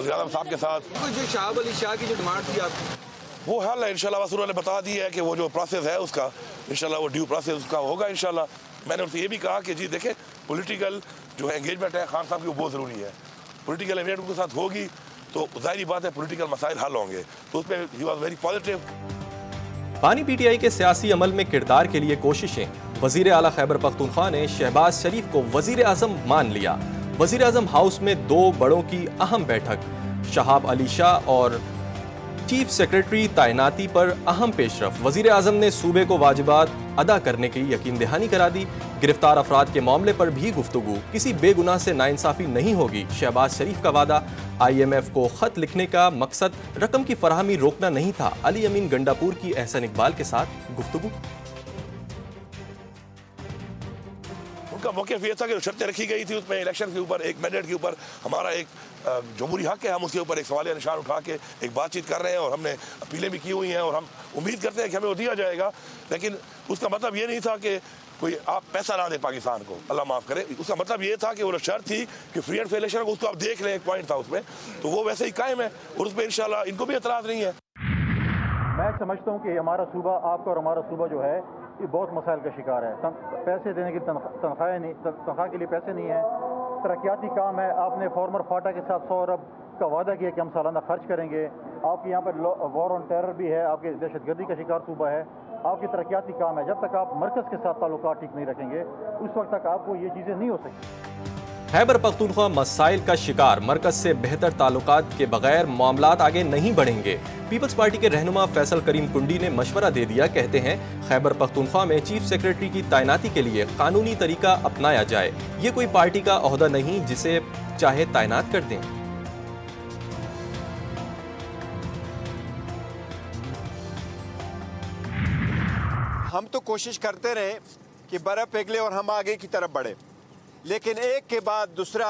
वज़ीर आज़म साहब के साथ। जो शहाब अली शाह की जो डिमांड थी आपकी, वो हल है इंशाल्लाह। बस उन्होंने बता दिया है कि वो जो प्रोसेस है उसका इंशाल्लाह वो ड्यू प्रोसेस उसका होगा इंशाल्लाह। मैंने उनसे ये भी कहा कि जी देखें, पॉलिटिकल जो है एंगेजमेंट है खान साहब की, वो बहुत ज़रूरी है। पॉलिटिकल एंगेजमेंट उनके साथ होगी तो ज़ाहिर बात है पॉलिटिकल मसाइल हल होंगे, तो उस पर ही वॉज वेरी पॉजिटिव। बानी पीटीआई के सियासी अमल में किरदार के लिए कोशिशें। वजीर आला खैबर पख्तूनख्वा ने शहबाज शरीफ को वजीर आज़म मान लिया। वजीर आज़म हाउस में 2 बड़ों की अहम बैठक। शहाब अली शाह और चीफ सेक्रेटरी तैनाती पर अहम पेशरफ। वजीर आज़म ने सूबे को वाजिबात अदा करने की यकीन दहानी करा दी। गिरफ्तार अफराद के मामले पर भी गुफ्तगू। किसी बेगुनाह से नाइंसाफ़ी नहीं होगी, शहबाज शरीफ का वादा। IMF को ख़त लिखने का मकसद रकम की फराहमी रोकना नहीं था। अली अमीन गंडापुर की एहसन इकबाल के साथ गुफ्तगू। उनका मौक़िफ़ ये था कि शर्तें रखी गई थी उसमें इलेक्शन के ऊपर, एक मैंडेट के ऊपर हमारा एक जमहूरी हक है, हम उसके ऊपर एक सवाल निशान उठा के एक बातचीत कर रहे हैं और हमने अपीलें भी की हुई हैं और हम उम्मीद करते हैं कि हमें वो दिया जाएगा। लेकिन उसका मतलब ये नहीं था कि कोई आप पैसा ना दें पाकिस्तान को, अल्लाह माफ़ करे। उसका मतलब ये था कि वो शर्त थी कि फ्री एंड फेयर इलेक्शन को, उसको आप देख लें, एक पॉइंट था उसमें, तो वो वैसे ही कायम है और उस पर इंशाल्लाह इनको भी एतराज़ नहीं है। मैं समझता हूँ कि हमारा सूबा, आपका और हमारा सूबा जो है ये बहुत मसाइल का शिकार है। पैसे देने की तनख्वाह के लिए पैसे नहीं है। तरक्याती काम है। आपने फॉर्मर फाटा के साथ 100 अरब का वादा किया कि हम सालाना खर्च करेंगे। आपके यहाँ पर वॉर ऑन टेरर भी है, आपके दहशतगर्दी का शिकार सूबा है। आपकी तरक्याती काम है। जब तक आप मरकज़ के साथ ताल्लुकात ठीक नहीं रखेंगे उस वक्त तक आपको ये चीज़ें नहीं हो सकती। खैबर पख्तूनख्वा मसाइल का शिकार। मरकज से बेहतर ताल्लुकात के बगैर मामलात आगे नहीं बढ़ेंगे। पीपल्स पार्टी के रहनुमा फैसल करीम कुंडी ने मशवरा दे दिया। कहते हैं खैबर पख्तूनख्वा में चीफ सेक्रेटरी की तैनाती के लिए कानूनी तरीका अपनाया जाए। ये कोई पार्टी का ओहदा नहीं जिसे चाहे तैनात कर दें। हम तो कोशिश करते रहे कि बर्फ पिघले और हम आगे की तरफ बढ़े, लेकिन एक के बाद दूसरा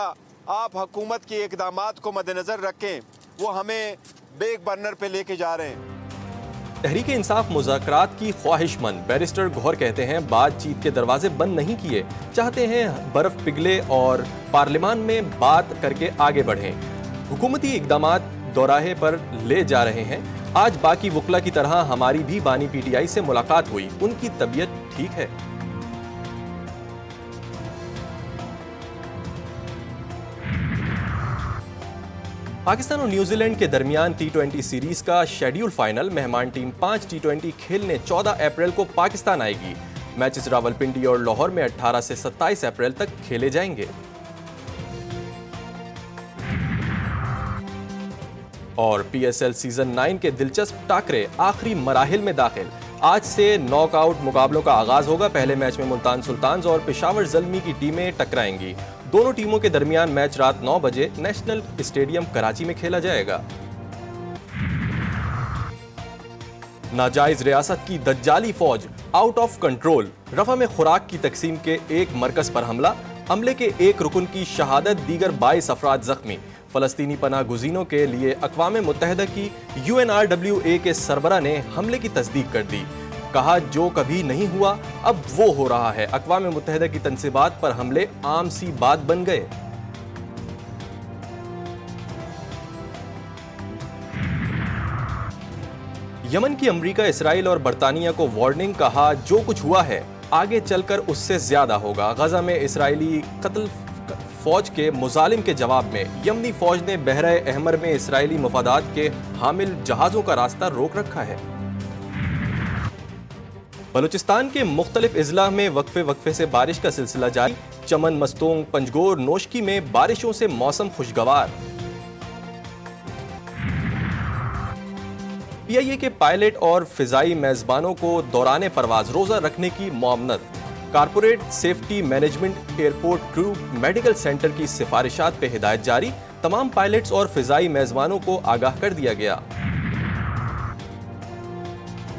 आप हुकूमत के इक़दामात को मद्देनज़र रखें, वो हमें बैक बर्नर पे लेके जा रहे हैं। तहरीक इंसाफ मुज़ाकरात की ख्वाहिशमंद। बैरिस्टर गौहर कहते हैं बातचीत के दरवाजे बंद नहीं किए, चाहते हैं बर्फ पिघले और पार्लियामान में बात करके आगे बढ़ें। हुकूमती इक़दामात दोराहे पर ले जा रहे हैं। आज बाकी वकला की तरह हमारी भी बानी पीटीआई से मुलाकात हुई, उनकी तबीयत ठीक है। पाकिस्तान और न्यूजीलैंड के दरमियान T20 सीरीज का शेड्यूल फाइनल। मेहमान टीम 5 T20 खेलने 14 अप्रैल को पाकिस्तान आएगी। मैचेस रावलपिंडी और लाहौर में 18 से 27 अप्रैल तक खेले जाएंगे। और PSL सीजन 9 के दिलचस्प टाकरे आखिरी मराहिल में दाखिल। आज से नॉकआउट मुकाबलों का आगाज होगा। पहले मैच में मुल्तान सुल्तान्स और पेशावर ज़ल्मी की टीमें टकराएंगी। दोनों टीमों के दरमियान मैच रात 9 बजे नेशनल स्टेडियम कराची में खेला जाएगा। नाजायज रियासत की दज्जाली फौज आउट ऑफ कंट्रोल। रफा में खुराक की तकसीम के एक मरकज पर हमला। हमले के एक रुकन की शहादत, दीगर 22 अफराद जख्मी। फलस्तीनी पनाह गुज़ीनों के लिए अक़वाम मुत्तहिदा की UNRWA के सरबरा ने हमले की तस्दीक कर दी। कहा जो कभी नहीं हुआ अब वो हो रहा है। अक़वाम मुत्तहिदा की तंसीबात पर हमले आम सी बात बन गए। यमन की अमरीका, इसराइल और बरतानिया को वार्निंग। कहा जो कुछ हुआ है आगे चलकर उससे ज्यादा होगा। गजा में इसराइली कत्ल फौज के मुजालिम के जवाब में यमनी फौज ने बहरा अहमर में इसराइली मफादात के हामिल जहाजों का रास्ता रोक रखा है। बलूचिस्तान के मुख्तलिफ अजला में वक्फे से बारिश का सिलसिला जारी। चमन, मस्तोंग, पंजगोर, नोशकी में बारिशों से मौसम खुशगवार। PIA के पायलट और फिजाई मेजबानों को दौरान परवाज रोजा रखने की मुआवनत। Corporate safety management airport crew medical centre की सिफारिशात पे हिदायत जारी। तमाम पायलट्स और फिजाई मेजबानों को आगाह कर दिया गया।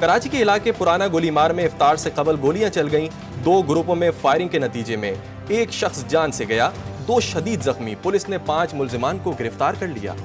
कराची के इलाके पुराना गोलीमार में इफ्तार से कबल गोलियां चल गईं। 2 ग्रुपों में फायरिंग के नतीजे में एक शख्स जान से गया, 2 शदीद जख्मी। पुलिस ने 5 मुल्जिमान को गिरफ्तार कर लिया।